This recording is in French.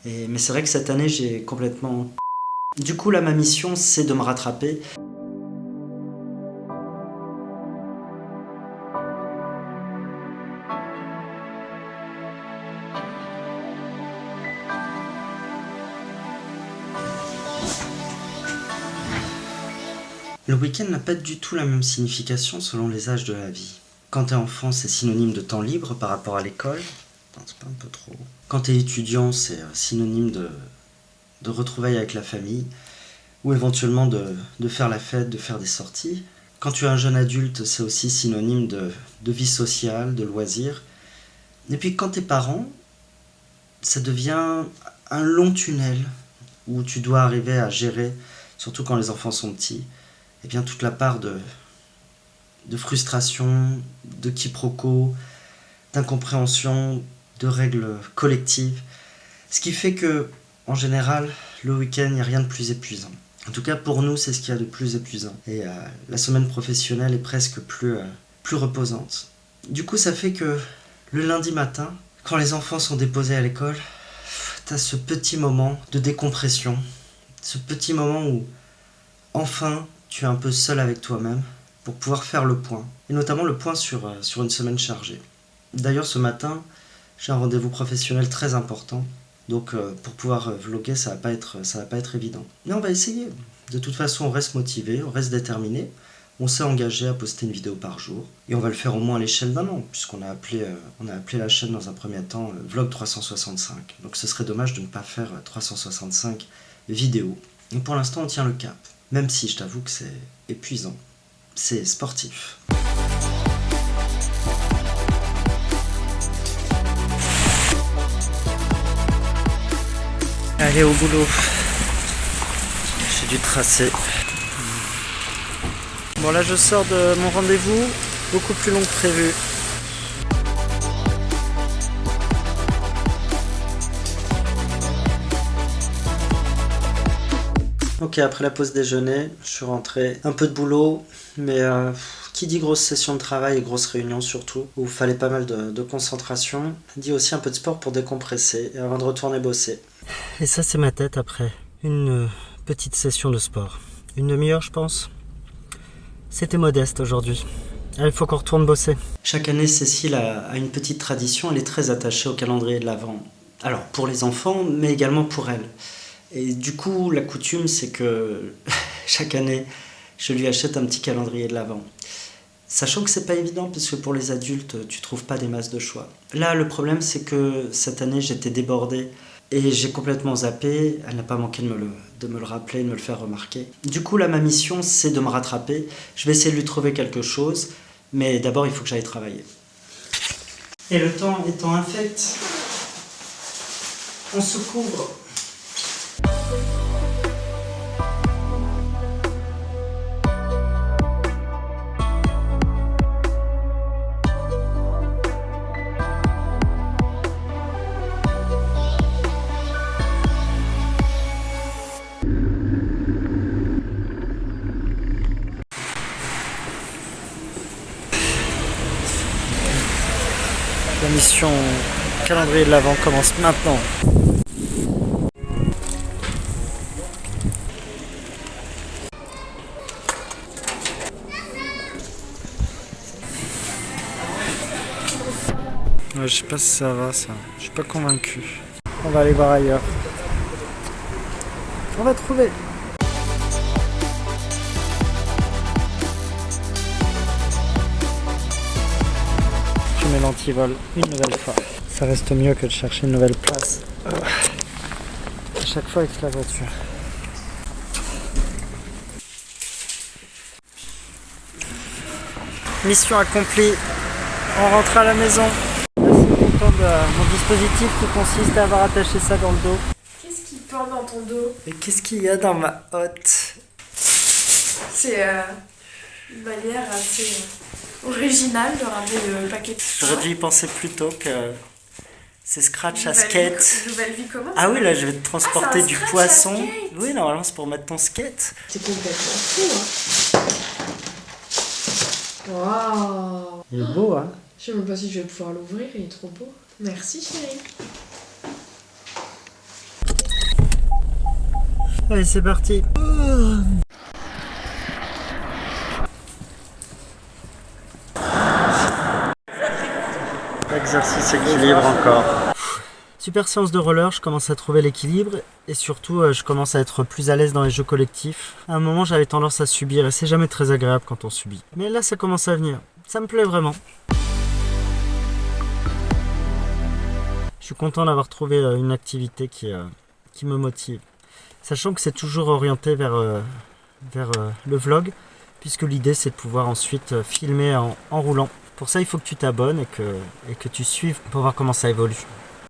Mais c'est vrai que cette année, j'ai complètement... Du coup, là, ma mission, c'est de me rattraper. Le week-end n'a pas du tout la même signification selon les âges de la vie. Quand t'es enfant, c'est synonyme de temps libre par rapport à l'école. Non, c'est pas un peu trop. Quand t'es étudiant, c'est synonyme de retrouvailles avec la famille, ou éventuellement de faire la fête, de faire des sorties. Quand tu es un jeune adulte, c'est aussi synonyme de vie sociale, de loisirs. Et puis quand t'es parent, ça devient un long tunnel où tu dois arriver à gérer, surtout quand les enfants sont petits, et bien toute la part de frustration, de quiproquos, d'incompréhension, de règles collectives. Ce qui fait que, en général, le week-end, il n'y a rien de plus épuisant. En tout cas, pour nous, c'est ce qu'il y a de plus épuisant. Et la semaine professionnelle est presque plus reposante. Du coup, ça fait que le lundi matin, quand les enfants sont déposés à l'école, t'as ce petit moment de décompression. Ce petit moment où, enfin, tu es un peu seul avec toi-même pour pouvoir faire le point. Et notamment le point sur une semaine chargée. D'ailleurs, ce matin, j'ai un rendez-vous professionnel très important. Donc pour pouvoir vlogger, ça va pas être évident. Mais on va essayer. De toute façon, on reste motivé, on reste déterminé. On s'est engagé à poster une vidéo par jour. Et on va le faire au moins à l'échelle d'un an, puisqu'on a appelé la chaîne dans un premier temps Vlog 365. Donc ce serait dommage de ne pas faire 365 vidéos. Donc pour l'instant, on tient le cap. Même si je t'avoue que c'est épuisant. C'est sportif. Allez au boulot. J'ai dû tracer. Bon là je sors de mon rendez-vous, beaucoup plus long que prévu. Ok, après la pause déjeuner, je suis rentré. Un peu de boulot, mais qui dit grosse session de travail et grosse réunion surtout, où il fallait pas mal de concentration, dit aussi un peu de sport pour décompresser et avant de retourner bosser. Et ça c'est ma tête après une petite session de sport. Une demi-heure je pense. C'était modeste aujourd'hui. Il faut qu'on retourne bosser. Chaque année, Cécile a une petite tradition, elle est très attachée au calendrier de l'Avent. Alors pour les enfants, mais également pour elle. Et du coup, la coutume, c'est que chaque année, je lui achète un petit calendrier de l'Avent. Sachant que c'est pas évident, parce que pour les adultes, tu trouves pas des masses de choix. Là, le problème, c'est que cette année, j'étais débordée et j'ai complètement zappé. Elle n'a pas manqué de me le rappeler, de me le faire remarquer. Du coup, là, ma mission, c'est de me rattraper. Je vais essayer de lui trouver quelque chose, mais d'abord, il faut que j'aille travailler. Et le temps étant infect, on se couvre. La mission calendrier de l'Avent commence maintenant. Ouais, je sais pas si ça va ça. Je suis pas convaincu. On va aller voir ailleurs. On va trouver. Je mets l'antivol une nouvelle fois. Ça reste mieux que de chercher une nouvelle place. À chaque fois avec la voiture. Mission accomplie. On rentre à la maison. Assez content de mon dispositif qui consiste à avoir attaché ça dans le dos. Qu'est-ce qui pend dans ton dos? Et qu'est-ce qu'il y a dans ma hotte? C'est une manière assez originale de ramener le paquet de J'aurais dû y penser plus tôt que c'est scratch à skate. Nouvelle vie commence. Ah oui, là je vais te transporter c'est un du scratch poisson. à skate. Oui, normalement c'est pour mettre ton skate. C'est complètement fou, hein. Waouh. Il est beau, hein? Je sais même pas si je vais pouvoir l'ouvrir, il est trop beau. Merci chérie. Allez, c'est parti. Exercice équilibre encore. Super séance de roller, je commence à trouver l'équilibre et surtout je commence à être plus à l'aise dans les jeux collectifs. À un moment j'avais tendance à subir et c'est jamais très agréable quand on subit. Mais là ça commence à venir, ça me plaît vraiment. Je suis content d'avoir trouvé une activité qui me motive. Sachant que c'est toujours orienté vers le vlog, puisque l'idée c'est de pouvoir ensuite filmer en roulant. Pour ça il faut que tu t'abonnes et que tu suives pour voir comment ça évolue.